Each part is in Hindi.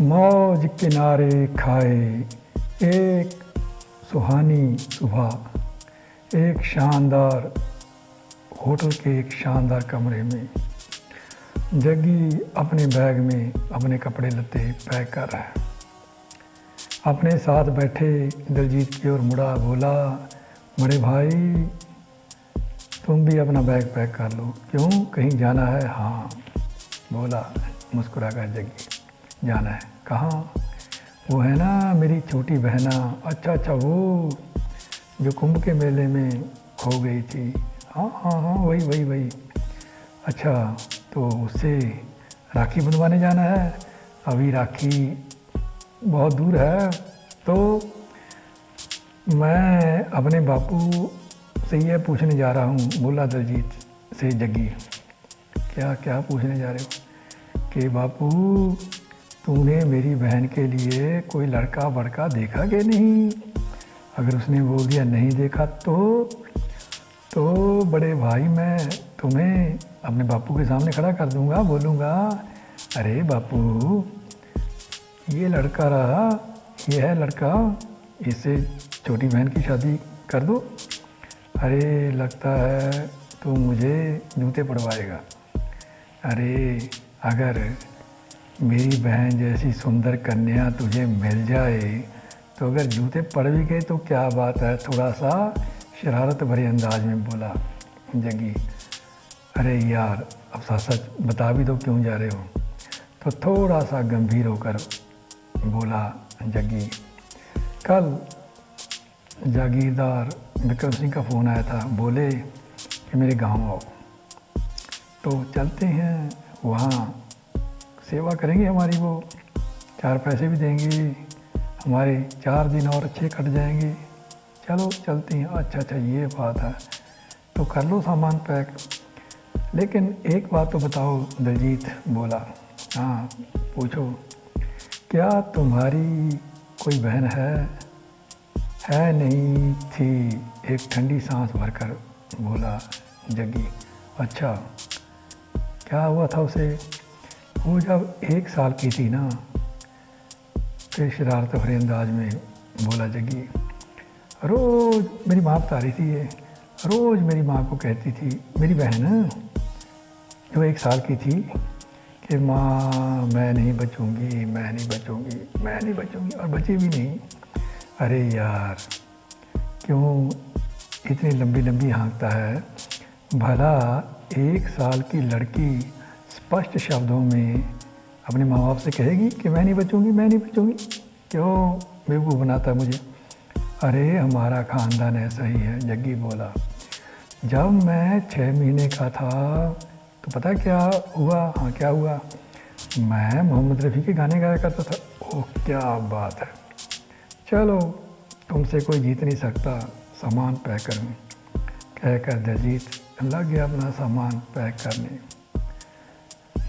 मौज किनारे खाए एक सुहानी सुबह, एक शानदार होटल के एक शानदार कमरे में जग्गी अपने बैग में अपने कपड़े लत्ते पैक कर रहा है। अपने साथ बैठे दिलजीत की ओर मुड़ा, बोला, बड़े भाई तुम भी अपना बैग पैक कर लो। क्यों, कहीं जाना है? हाँ, बोला मुस्कुरा कर जग्गी। जाना है? कहाँ? वो है ना मेरी छोटी बहना। अच्छा, वो जो कुंभ के मेले में खो गई थी। हाँ, वही। अच्छा, तो उससे राखी बंधवाने जाना है। अभी राखी बहुत दूर है, तो मैं अपने बापू से ये पूछने जा रहा हूँ, बोला दिलजीत से जग्गी। क्या पूछने जा रहे हो? कि बापू तूने मेरी बहन के लिए कोई लड़का वड़का देखा कि नहीं? अगर उसने बोल दिया नहीं देखा तो बड़े भाई मैं तुम्हें अपने बापू के सामने खड़ा कर दूंगा, बोलूँगा, अरे बापू ये लड़का रहा, ये है लड़का, इससे छोटी बहन की शादी कर दो। अरे लगता है तू मुझे जूते पड़वाएगा। अरे अगर मेरी बहन जैसी सुंदर कन्या तुझे मिल जाए तो अगर जूते पड़ भी गए तो क्या बात है, थोड़ा सा शरारत भरे अंदाज में बोला जग्गी। अरे यार अब सच बता भी दो क्यों जा रहे हो? तो थोड़ा सा गंभीर होकर बोला जग्गी। कल जागीरदार विक्रम सिंह का फ़ोन आया था, बोले कि मेरे गांव आओ, तो चलते हैं, वहाँ सेवा करेंगे हमारी, वो 4 पैसे भी देंगे, हमारे 4 दिन और अच्छे कट जाएंगे। चलो चलते हैं। अच्छा ये बात है, तो कर लो सामान पैक। लेकिन एक बात तो बताओ, दिलजीत बोला। हाँ पूछो। क्या तुम्हारी कोई बहन है? नहीं थी, एक ठंडी सांस भरकर बोला जग्गी। अच्छा, क्या हुआ था उसे? वो जब 1 साल की थी ना, फिर शरारत भरे अंदाज में बोला जग्गी। रोज़ मेरी माँ बता रही थी, ये रोज़ मेरी माँ को कहती थी, मेरी बहन जो 1 साल की थी, कि माँ मैं नहीं बचूँगी, और बची भी नहीं। अरे यार क्यों इतनी लंबी हाँकता है? भला 1 साल की लड़की स्पष्ट शब्दों में अपने माँ बाप से कहेगी कि मैं नहीं बचूँगी? क्यों बेवकूफ़ बनाता है मुझे? अरे हमारा ख़ानदान ऐसा ही है, जग्गी बोला। जब मैं 6 महीने का था तो पता क्या हुआ? हाँ क्या हुआ? मैं मोहम्मद रफ़ी के गाने गाया करता था। ओह क्या बात है, चलो तुमसे कोई जीत नहीं सकता, सामान पैक करूँ, कहकर दिलजीत लग गया अपना सामान पैक करने।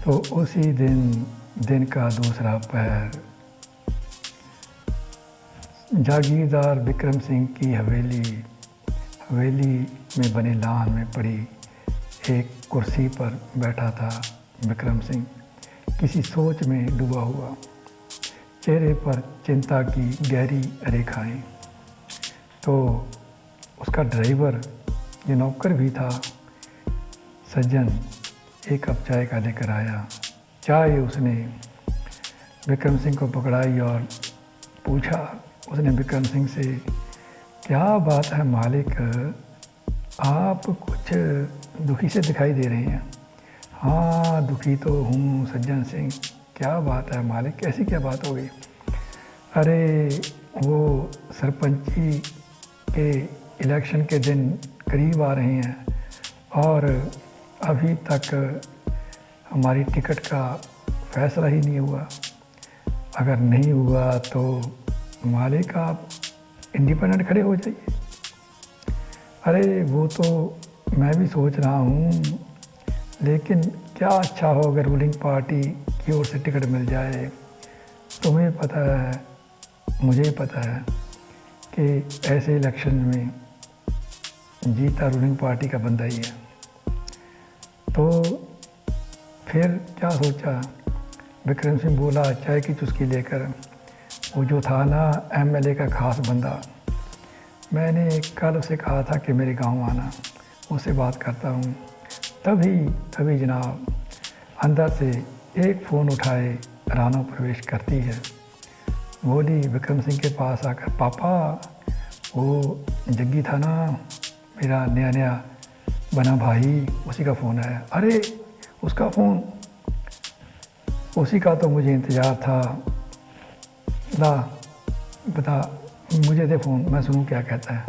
तो उसी दिन का दूसरा पहर जागीरदार विक्रम सिंह की हवेली में बने लान में पड़ी एक कुर्सी पर बैठा था विक्रम सिंह, किसी सोच में डूबा हुआ, चेहरे पर चिंता की गहरी रेखाएं। तो उसका ड्राइवर जो नौकर भी था सज्जन, 1 कप चाय का लेकर आया। चाय उसने विक्रम सिंह को पकड़ाई और पूछा उसने विक्रम सिंह से, क्या बात है मालिक, आप कुछ दुखी से दिखाई दे रहे हैं? हाँ दुखी तो हूँ सज्जन सिंह। क्या बात है मालिक, कैसी क्या बात हो गई? अरे वो सरपंची के इलेक्शन के दिन करीब आ रहे हैं और अभी तक हमारी टिकट का फैसला ही नहीं हुआ। अगर नहीं हुआ तो मालिक आप इंडिपेंडेंट खड़े हो जाइए। अरे वो तो मैं भी सोच रहा हूँ, लेकिन क्या अच्छा हो अगर रूलिंग पार्टी की ओर से टिकट मिल जाए। तुम्हें पता है, मुझे पता है कि ऐसे इलेक्शन में जीता रूलिंग पार्टी का बंदा ही है। तो फिर क्या सोचा, विक्रम सिंह बोला चाय की चुस्की लेकर, वो जो था ना एमएलए का खास बंदा, मैंने कल उसे कहा था कि मेरे गांव आना, उससे बात करता हूँ। तभी जनाब अंदर से एक फ़ोन उठाए रानो प्रवेश करती है। बोली विक्रम सिंह के पास आकर, पापा वो जग्गी था ना मेरा नया बना भाई, उसी का फ़ोन है। अरे उसका फ़ोन, उसी का तो मुझे इंतज़ार था। ला बता, मुझे दे फ़ोन, मैं सुनूं क्या कहता है।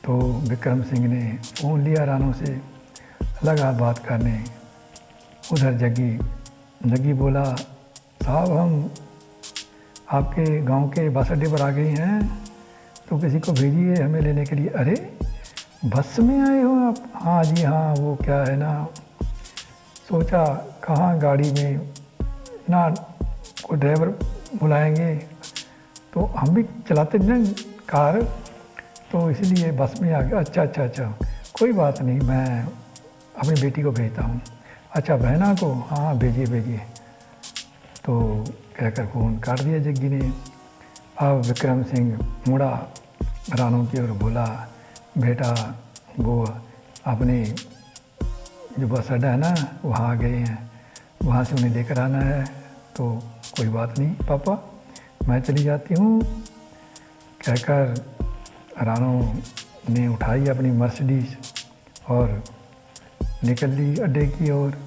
तो विक्रम सिंह ने फ़ोन लिया रानू से, लगा बात करने। उधर जग्गी बोला, साहब हम आपके गांव के बस अड्डे पर आ गए हैं, तो किसी को भेजिए हमें लेने के लिए। अरे बस में आए हो आप? हाँ जी हाँ, वो क्या है ना, सोचा कहाँ गाड़ी में ना कोई ड्राइवर बुलाएंगे, तो हम भी चलाते ना कार, तो इसलिए बस में आ गया। अच्छा, कोई बात नहीं, मैं अपनी बेटी को भेजता हूँ। अच्छा बहना को? हाँ भेजिए। तो कहकर फ़ोन काट दिया जग्गी ने। अब विक्रम सिंह मुड़ा रानू की ओर, बोला बेटा वो अपने जो बस अड्डा है ना वहाँ आ गए हैं, वहाँ से उन्हें लेकर आना है। तो कोई बात नहीं पापा, मैं चली जाती हूँ, कहकर रानू ने उठाई अपनी मर्सिडीज और निकल ली अड्डे की ओर।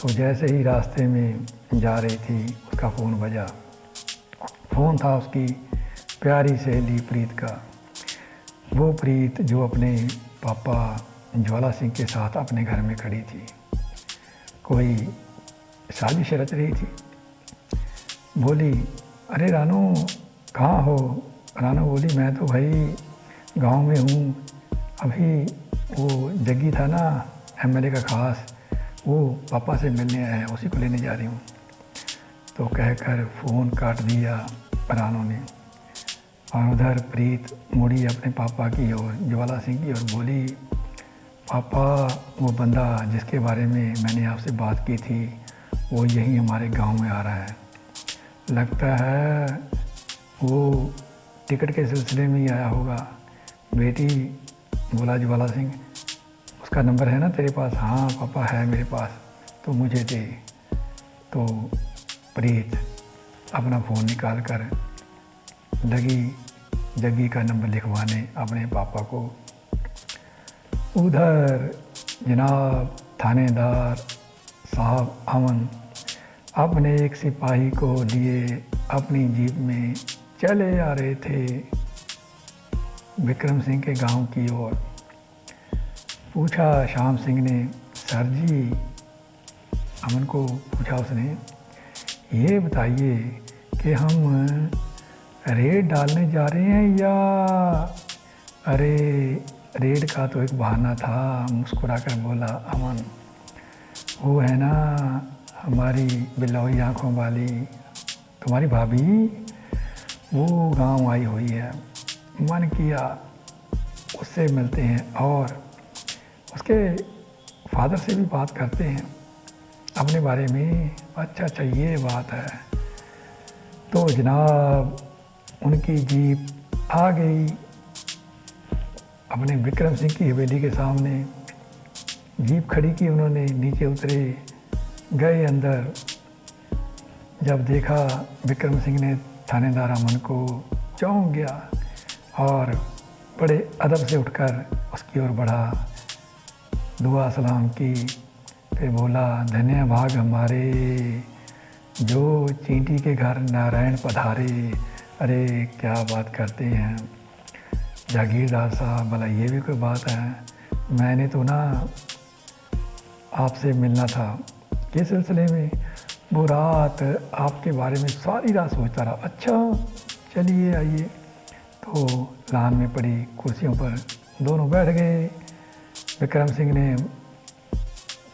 तो जैसे ही रास्ते में जा रही थी उसका फ़ोन बजा। फ़ोन था उसकी प्यारी सहेली प्रीत का। वो प्रीत जो अपने पापा ज्वाला सिंह के साथ अपने घर में खड़ी थी, कोई साजिश रच रही थी। बोली अरे रानू कहाँ हो? रानू बोली मैं तो भाई गांव में हूँ, अभी वो जग्गी था ना एमएलए का खास, वो पापा से मिलने आया है, उसी को लेने जा रही हूँ। तो कहकर फ़ोन काट दिया रानू ने। और उधर प्रीत मुड़ी अपने पापा की ओर, ज्वाला सिंह की ओर, बोली पापा वो बंदा जिसके बारे में मैंने आपसे बात की थी वो यहीं हमारे गांव में आ रहा है, लगता है वो टिकट के सिलसिले में ही आया होगा। बेटी, बोला ज्वाला सिंह, उसका नंबर है ना तेरे पास? हाँ पापा है मेरे पास, तो मुझे दे। तो प्रीत अपना फ़ोन निकाल कर लगी जग्गी का नंबर लिखवाने अपने पापा को। उधर जनाब थानेदार साहब अमन अपने एक सिपाही को लिए अपनी जीप में चले आ रहे थे विक्रम सिंह के गांव की ओर। पूछा श्याम सिंह ने, सर जी, अमन को पूछा उसने, ये बताइए कि हम रेड डालने जा रहे हैं या? अरे रेड का तो एक बहाना था, मुस्कुरा कर बोला अमन। वो है ना हमारी बिल्लौई आँखों वाली तुम्हारी भाभी, वो गांव आई हुई है, मन किया उससे मिलते हैं और उसके फादर से भी बात करते हैं अपने बारे में। अच्छा ये बात है। तो जनाब उनकी जीप आ गई अपने विक्रम सिंह की हवेली के सामने। जीप खड़ी की उन्होंने, नीचे उतरे, गए अंदर। जब देखा विक्रम सिंह ने थानेदार अमन को, चौंक गया और बड़े अदब से उठकर उसकी ओर बढ़ा, दुआ सलाम की, फिर बोला धन्य भाग हमारे जो चींटी के घर नारायण पधारे। अरे क्या बात करते हैं जागीरदार साहब, भला ये भी कोई बात है? मैंने तो ना आपसे मिलना था, किस सिलसिले में? वो रात आपके बारे में सारी रात सोचता रहा। अच्छा चलिए आइए। तो लान में पड़ी कुर्सियों पर दोनों बैठ गए। विक्रम सिंह ने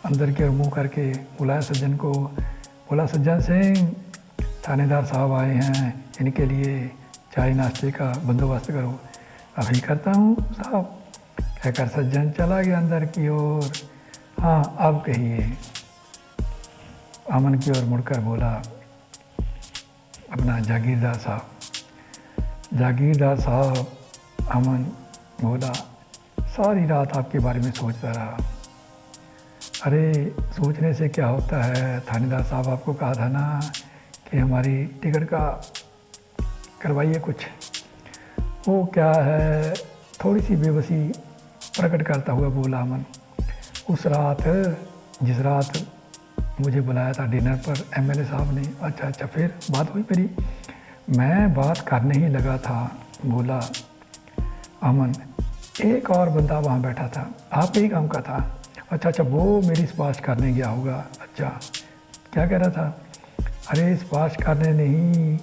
अंदर की ओर मुँह करके बुलाया सज्जन को, बोला सज्जन सिंह, थानेदार साहब आए हैं, इनके लिए चाय नाश्ते का बंदोबस्त करो। अभी करता हूँ साहब, कहकर सज्जन चला गया अंदर की ओर। हाँ अब कहिए। अमन की ओर मुड़कर बोला अपना जागीरदार साहब। जागीरदार साहब, अमन बोला, सारी रात आपके बारे में सोचता रहा। अरे सोचने से क्या होता है, थानेदार साहब आपको कहा था ना कि हमारी टिकट का करवाइए कुछ। वो क्या है, थोड़ी सी बेबसी प्रकट करता हुआ बोला अमन। उस रात, जिस रात मुझे बुलाया था डिनर पर एमएलए साहब ने। अच्छा, फिर बात हुई मेरी। मैं बात करने ही लगा था, बोला अमन, एक और बंदा वहाँ बैठा था, आप ही काम का था। अच्छा, वो मेरी स्पाश करने गया होगा। अच्छा, क्या कह रहा था? अरे स्पाश करने नहीं,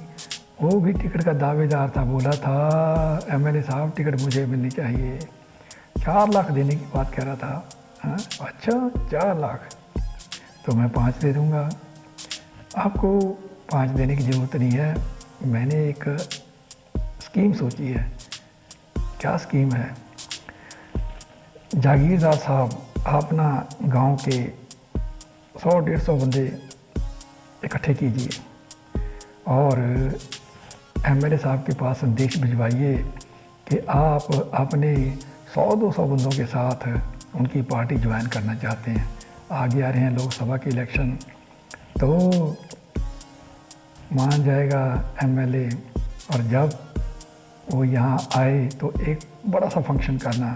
वो भी टिकट का दावेदार था। बोला था एमएलए साहब टिकट मुझे मिलनी चाहिए, 4 लाख देने की बात कह रहा था। हाँ, अच्छा 4 लाख, तो मैं 5 दे दूँगा। आपको 5 देने की ज़रूरत नहीं है, मैंने एक स्कीम सोची है। क्या स्कीम है? जागीरदार साहब, आप ना गांव के 100-150 बंदे इकट्ठे कीजिए और एमएलए साहब के पास संदेश भिजवाइए कि आप अपने 100-200 बंदों के साथ उनकी पार्टी ज्वाइन करना चाहते हैं। आगे आ रहे हैं लोकसभा के इलेक्शन, तो मान जाएगा एमएलए। और जब वो यहाँ आए तो एक बड़ा सा फंक्शन करना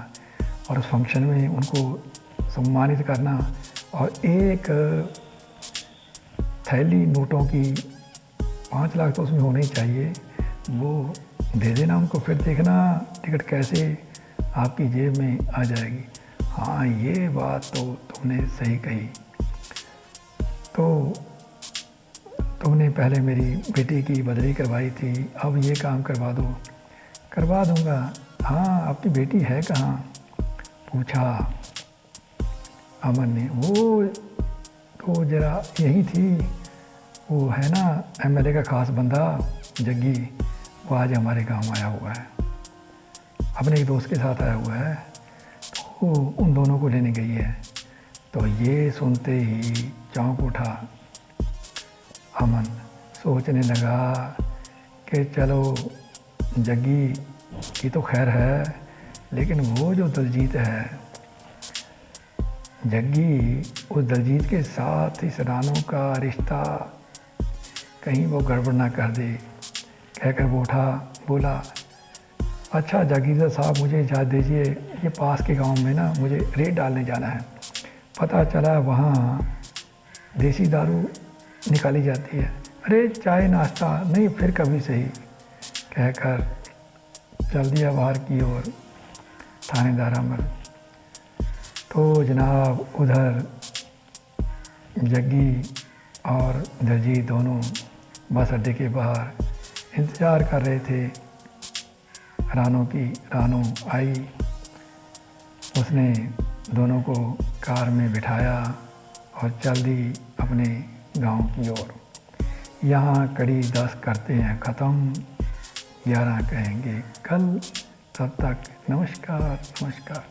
और उस फंक्शन में उनको सम्मानित करना और एक थैली नोटों की 5 लाख तो उसमें होने ही चाहिए, वो दे देना उनको। फिर देखना टिकट कैसे आपकी जेब में आ जाएगी। हाँ, ये बात तो तुमने सही कही। तो तुमने पहले मेरी बेटी की बदली करवाई थी, अब ये काम करवा दो। करवा दूंगा। हाँ, आपकी बेटी है कहाँ? पूछा अमन ने। वो तो ज़रा यही थी, वो है ना एमएलए का ख़ास बंदा जग्गी, वो आज हमारे गांव आया हुआ है, अपने एक दोस्त के साथ आया हुआ है, तो उन दोनों को लेने गई है। तो ये सुनते ही चौंक उठा अमन। सोचने लगा कि चलो जग्गी की तो खैर है, लेकिन वो जो दलजीत है, जग्गी उस दलजीत के साथ इस रानों का रिश्ता कहीं वो गड़बड़ ना कर दे। कहकर वो उठा, बोला, अच्छा जागीरदार साहब मुझे इजाज़त दीजिए, ये पास के गांव में ना मुझे रेड डालने जाना है। पता चला वहाँ देसी दारू निकाली जाती है। अरे चाय नाश्ता नहीं, फिर कभी सही, कहकर चल दिया बाहर की ओर थानेदार अमन। तो जनाब उधर जग्गी और दलजीत दोनों बस अड्डे के बाहर इंतज़ार कर रहे थे रानों की। रानों आई, उसने दोनों को कार में बिठाया और चल दी अपने गांव की ओर। यहाँ कड़ी 10 करते हैं ख़त्म, 11 कहेंगे कल। तब तक नमस्कार।